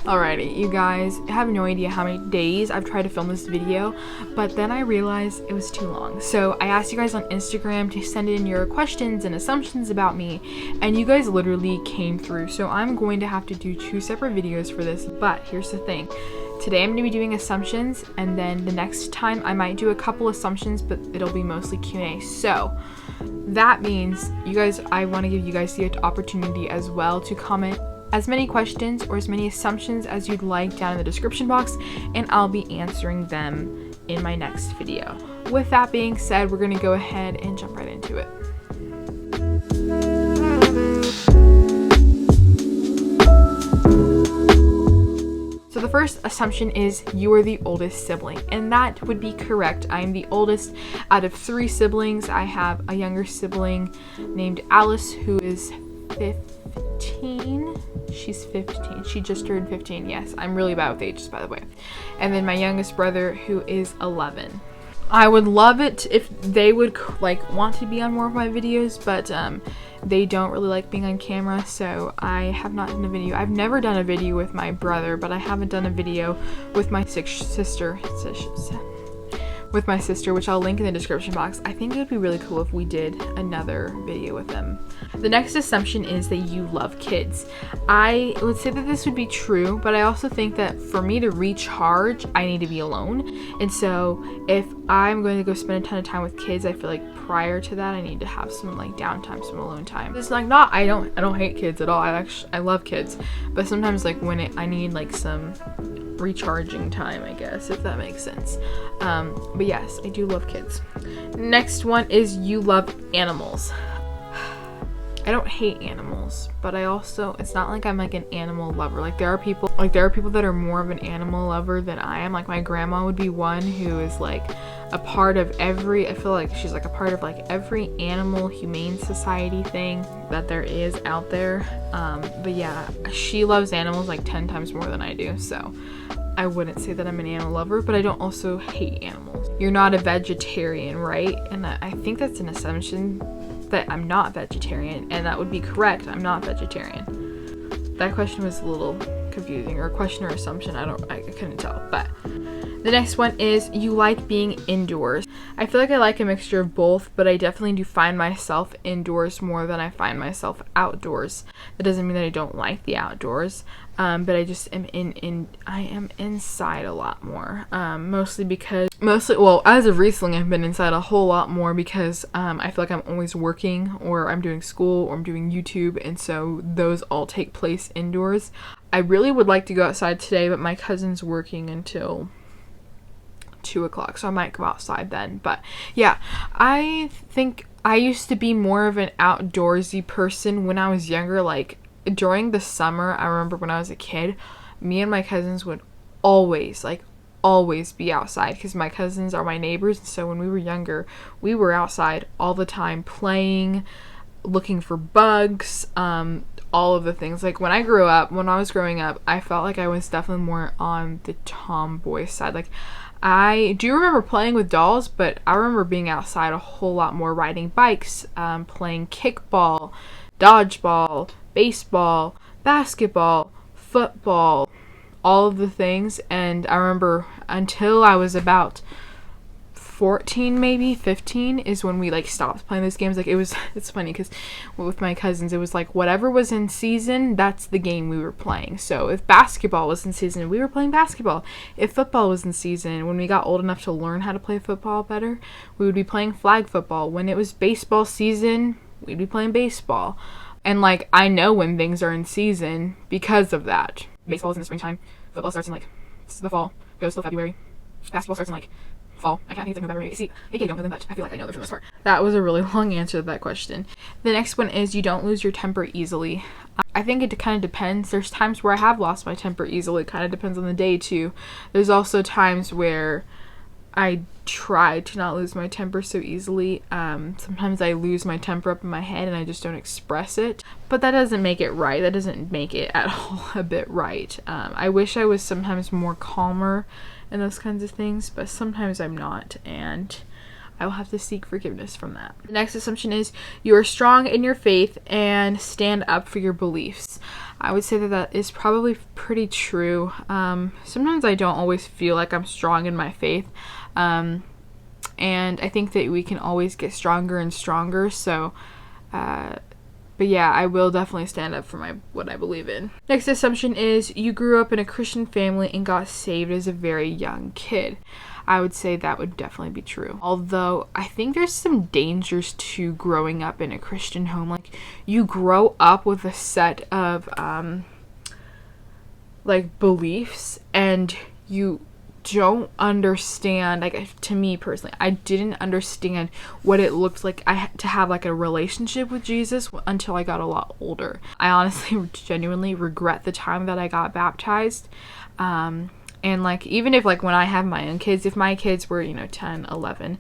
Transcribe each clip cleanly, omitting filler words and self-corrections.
Alrighty, you guys, I have no idea how many days I've tried to film this video, but then I realized it was too long. So I asked you guys on Instagram to send in your questions and assumptions about me, and you guys literally came through. So I'm going to have to do 2 separate videos for this, but here's the thing. Today I'm going to be doing assumptions, and then the next time I might do a couple assumptions, but it'll be mostly Q&A. So that means you guys, I want to give you guys the opportunity as well to comment as many questions or as many assumptions as you'd like down in the description box, and I'll be answering them in my next video. With that being said, we're going to go ahead and jump right into it. So the first assumption is you are the oldest sibling, and that would be correct. I am the oldest out of 3 siblings. I have a younger sibling named Alice who is 15. She's 15. She just turned 15. Yes, I'm really bad with ages, by the way. And then my youngest brother who is 11. I would love it if they would want to be on more of my videos, but they don't really like being on camera, so I have not done a video. I've never done a video with my brother, but I haven't done a video with my sister, which I'll link in the description box. I think it would be really cool if we did another video with them. The next assumption is that you love kids. I would say that this would be true, but I also think that for me to recharge, I need to be alone. And so if I'm going to go spend a ton of time with kids, I feel like prior to that, I need to have some downtime, some alone time. It's I don't hate kids at all. I love kids, but sometimes when I need some recharging time, I guess, if that makes sense. But yes, I do love kids. Next one is you love animals. I don't hate animals, but I also, it's not like I'm an animal lover. There are people that are more of an animal lover than I am. My grandma would be one who is a part of every, I feel like she's a part of every animal humane society thing that there is out there. But yeah, she loves animals 10 times more than I do, so I wouldn't say that I'm an animal lover, but I don't also hate animals. You're not a vegetarian, right? And I think that's an assumption that I'm not vegetarian, and that would be correct. I'm not vegetarian. That question was a little confusing, or question or assumption. I couldn't tell. But the next one is you like being indoors. I feel like I like a mixture of both, but I definitely do find myself indoors more than I find myself outdoors. That doesn't mean that I don't like the outdoors, but I just am I am inside a lot more. Well, as of recently, I've been inside a whole lot more because I feel like I'm always working, or I'm doing school, or I'm doing YouTube, and so those all take place indoors. I really would like to go outside today, but my cousin's working until 2 o'clock, so I might go outside then. But yeah, I think I used to be more of an outdoorsy person when I was younger. During the summer, I remember when I was a kid, me and my cousins would always be outside because my cousins are my neighbors, and so when we were younger, we were outside all the time playing, looking for bugs, all of the things. When I was growing up, I felt like I was definitely more on the tomboy side. I do remember playing with dolls, but I remember being outside a whole lot more, riding bikes, playing kickball, dodgeball, baseball, basketball, football, all of the things. And I remember until I was about 14, maybe 15 is when we stopped playing those games. It's funny because with my cousins, it was whatever was in season, that's the game we were playing. So if basketball was in season, we were playing basketball. If football was in season, when we got old enough to learn how to play football better, we would be playing flag football. When it was baseball season, we'd be playing baseball. And I know when things are in season because of that. Baseball is in the springtime, football starts in the fall, goes till February. Basketball starts in fall. I can't think of February. See, it can go but I feel like I know the most part. That was a really long answer to that question. The next one is you don't lose your temper easily. I think it kind of depends. There's times where I have lost my temper easily. It kind of depends on the day too. There's also times where I try to not lose my temper so easily. Sometimes I lose my temper up in my head and I just don't express it. But that doesn't make it right. That doesn't make it at all a bit right. I wish I was sometimes more calmer and those kinds of things, but sometimes I'm not. And I will have to seek forgiveness from that. The next assumption is you are strong in your faith and stand up for your beliefs. I would say that that is probably pretty true. Sometimes I don't always feel like I'm strong in my faith. And I think that we can always get stronger and stronger. So, but yeah, I will definitely stand up for what I believe in. Next assumption is you grew up in a Christian family and got saved as a very young kid. I would say that would definitely be true. Although I think there's some dangers to growing up in a Christian home. Like, you grow up with a set of like beliefs, and you don't understand, like, to me personally, I didn't understand what it looked like to have like a relationship with Jesus until I got a lot older. I honestly genuinely regret the time that I got baptized. And like, even if like when I have my own kids, if my kids were, 10, 11,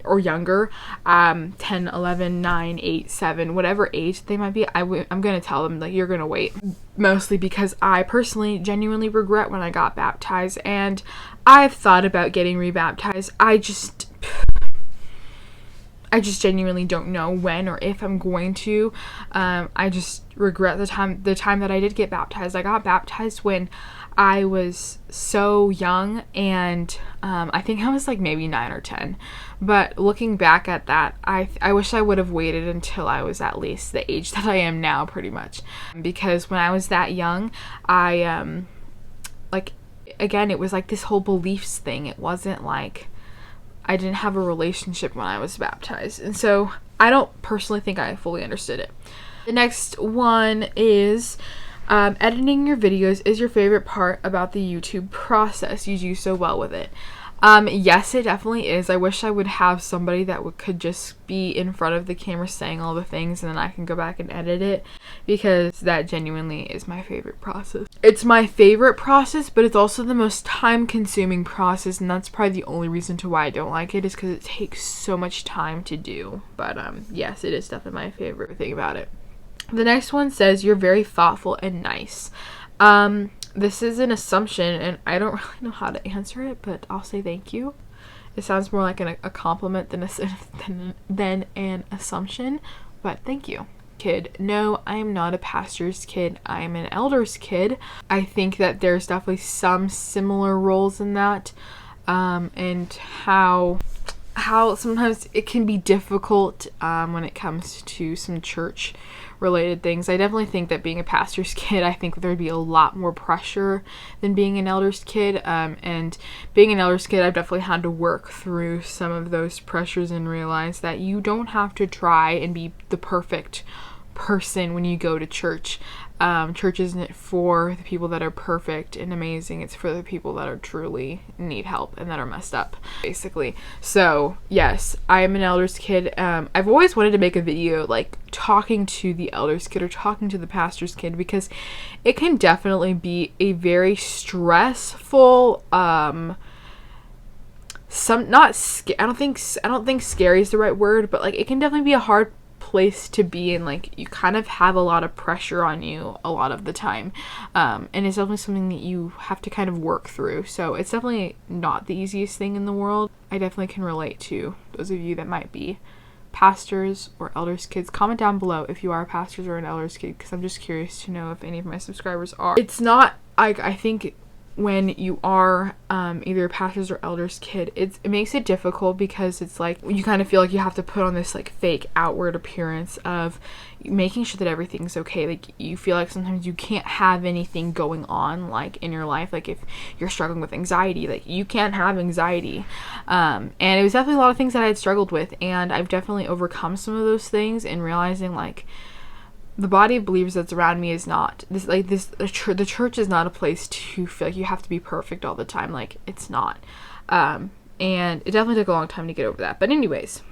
or younger, 10, 11, 9, 8, 7, whatever age they might be, I'm going to tell them, like, you're going to wait. Mostly because I personally genuinely regret when I got baptized, and I've thought about getting rebaptized. I just genuinely don't know when or if I'm going to. I just regret the time that I did get baptized. I got baptized when I was so young, and I think I was like maybe 9 or 10. But looking back at that, I wish I would have waited until I was at least the age that I am now, pretty much. Because when I was that young, I like, again, it was like this whole beliefs thing. It wasn't like I didn't have a relationship when I was baptized. And so I don't personally think I fully understood it. The next one is editing your videos is your favorite part about the YouTube process. You do so well with it. Yes, it definitely is. I wish I would have somebody that could just be in front of the camera saying all the things, and then I can go back and edit it, because that genuinely is my favorite process. It's my favorite process, but it's also the most time-consuming process, and that's probably the only reason to why I don't like it, is because it takes so much time to do. But yes, it is definitely my favorite thing about it. The next one says you're very thoughtful and nice. This is an assumption, and I don't really know how to answer it, but I'll say thank you. It sounds more like a compliment than an assumption, but thank you. Kid. No, I am not a pastor's kid. I am an elder's kid. I think that there's definitely some similar roles in that, and how sometimes it can be difficult when it comes to some church related things. I definitely think that being a pastor's kid, I think there'd be a lot more pressure than being an elder's kid, and being an elder's kid, I've definitely had to work through some of those pressures and realize that you don't have to try and be the perfect person when you go to church. Church isn't for the people that are perfect and amazing. It's for the people that are truly need help and that are messed up, basically. So yes, I am an elder's kid. I've always wanted to make a video like talking to the elder's kid or talking to the pastor's kid, because it can definitely be a very stressful, I don't think scary is the right word, but like it can definitely be a hard place to be in. Like, you kind of have a lot of pressure on you a lot of the time, and it's definitely something that you have to kind of work through. So it's definitely not the easiest thing in the world. I definitely can relate to those of you that might be pastors or elders kids. Comment down below if you are pastors or an elders kid, because I'm just curious to know if any of my subscribers are. It's not, I think when you are either a pastor's or elder's kid, it makes it difficult, because it's like you kind of feel like you have to put on this like fake outward appearance of making sure that everything's okay. Like, you feel like sometimes you can't have anything going on like in your life. Like, if you're struggling with anxiety, like you can't have anxiety, and it was definitely a lot of things that I had struggled with, and I've definitely overcome some of those things, and realizing like the body of believers that's around me is not this, like this, the church is not a place to feel like you have to be perfect all the time. Like, it's not. And it definitely took a long time to get over that. But anyways,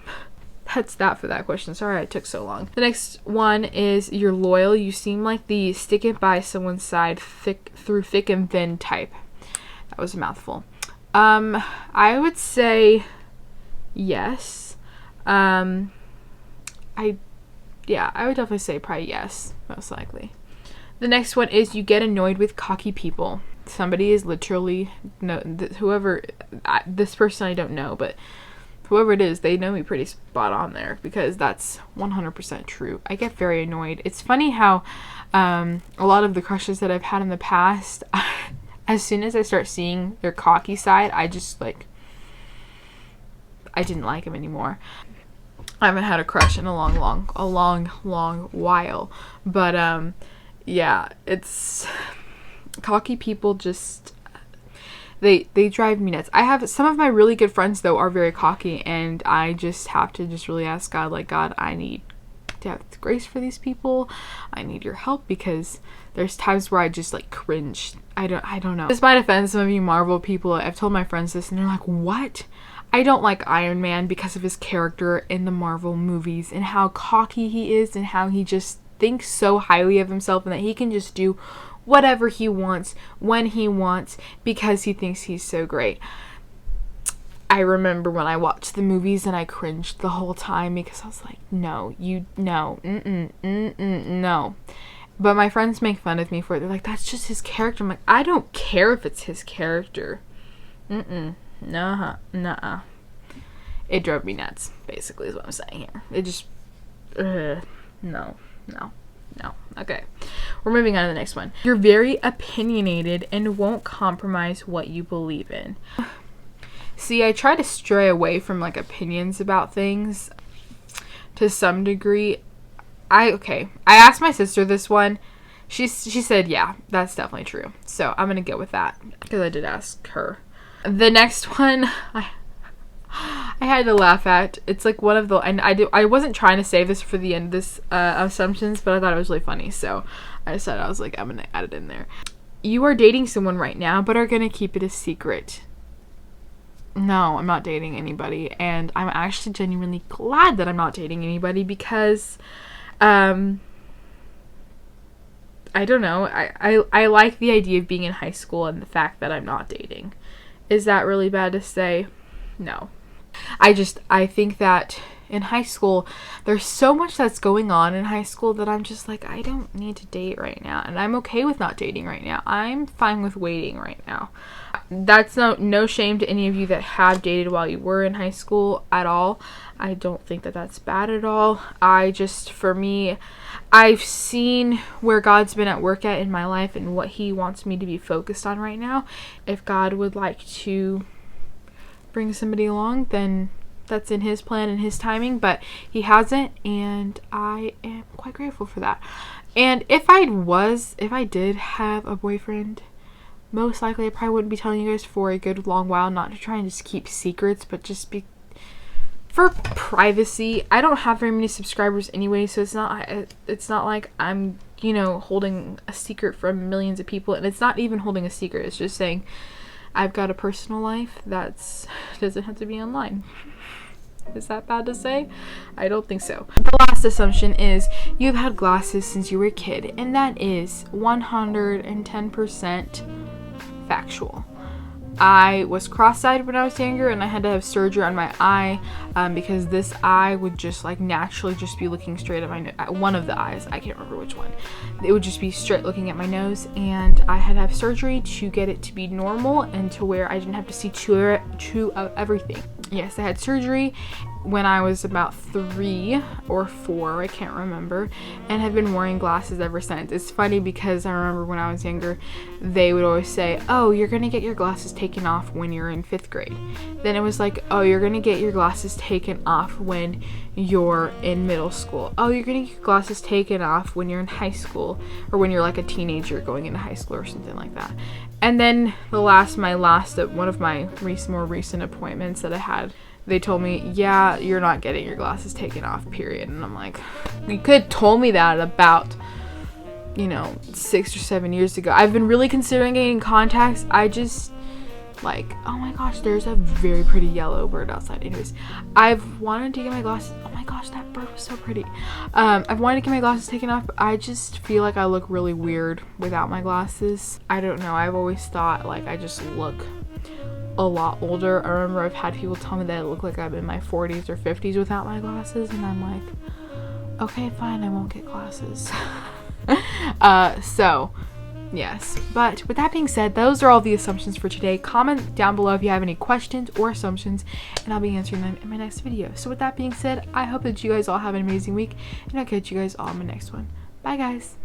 that's that for that question. Sorry it took so long. The next one is you're loyal. You seem like the stick it by someone's side through thick and thin type. That was a mouthful. I would say yes. I would definitely say probably yes, most likely. The next one is you get annoyed with cocky people. Somebody is literally, this person I don't know, but whoever it is, they know me pretty spot on there, because that's 100% true. I get very annoyed. It's funny how a lot of the crushes that I've had in the past, as soon as I start seeing their cocky side, I just like, I didn't like him anymore. I haven't had a crush in a long while. But yeah, it's cocky people just they drive me nuts. I have some of my really good friends though are very cocky, and I just have to just really ask God, like, God, I need to have grace for these people. I need your help, because there's times where I just like cringe. I don't know. This might offend some of you Marvel people. I've told my friends this and they're like, what? I don't like Iron Man because of his character in the Marvel movies and how cocky he is and how he just thinks so highly of himself and that he can just do whatever he wants when he wants because he thinks he's so great. I remember when I watched the movies and I cringed the whole time because I was like, no. But my friends make fun of me for it. They're like, that's just his character. I'm like, I don't care if it's his character. Nuh-uh. It drove me nuts, basically, is what I'm saying here. It just, no. Okay, we're moving on to the next one. You're very opinionated and won't compromise what you believe in. See, I try to stray away from, like, opinions about things to some degree. I asked my sister this one. She said, yeah, that's definitely true. So I'm going to go with that because I did ask her. The next one, I had to laugh at. It's like one of the, and I wasn't trying to save this for the end of this assumptions, but I thought it was really funny. So I decided, I was like, I'm going to add it in there. You are dating someone right now, but are going to keep it a secret. No, I'm not dating anybody, and I'm actually genuinely glad that I'm not dating anybody because, I don't know, I like the idea of being in high school and the fact that I'm not dating. Is that really bad to say? No. I think that in high school, there's so much that's going on in high school that I'm just like, I don't need to date right now, and I'm okay with not dating right now. I'm fine with waiting right now. That's no shame to any of you that have dated while you were in high school at all. I don't think that that's bad at all. For me, I've seen where God's been at work at in my life and what he wants me to be focused on right now. If God would like to bring somebody along, then that's in his plan and his timing, but he hasn't, and I am quite grateful for that. And if I did have a boyfriend, most likely I probably wouldn't be telling you guys for a good long while, not to try and just keep secrets, but just be for privacy. I don't have very many subscribers anyway, so it's not like I'm, holding a secret from millions of people, and it's not even holding a secret. It's just saying I've got a personal life that doesn't have to be online. Is that bad to say? I don't think so. The last assumption is you've had glasses since you were a kid, and that is 110% factual. I was cross-eyed when I was younger, and I had to have surgery on my eye because this eye would just like naturally just be looking straight at my one of the eyes. I can't remember which one. It would just be straight looking at my nose, and I had to have surgery to get it to be normal and to where I didn't have to see two of everything. Yes, I had surgery when I was about 3 or 4, I can't remember, and have been wearing glasses ever since. It's funny because I remember when I was younger, they would always say, oh, you're gonna get your glasses taken off when you're in 5th grade. Then it was like, oh, you're gonna get your glasses taken off when you're in middle school. Oh, you're gonna get your glasses taken off when you're in high school, or when you're like a teenager going into high school or something like that. And then my last one of my more recent appointments that I had, they told me, yeah, you're not getting your glasses taken off, period. And I'm like, you could have told me that about, 6 or 7 years ago. I've been really considering getting contacts. I just, oh my gosh, there's a very pretty yellow bird outside. Anyways, I've wanted to get my glasses. Oh my gosh, that bird was so pretty. I've wanted to get my glasses taken off, but I just feel like I look really weird without my glasses. I don't know. I've always thought, I just look a lot older. I remember I've had people tell me that I look like I'm in my 40s or 50s without my glasses, and I'm like, okay, fine, I won't get glasses. So Yes, but with that being said, those are all the assumptions for today. Comment down below if you have any questions or assumptions, and I'll be answering them in my next video. So with that being said, I hope that you guys all have an amazing week, and I'll catch you guys all in my next one. Bye guys.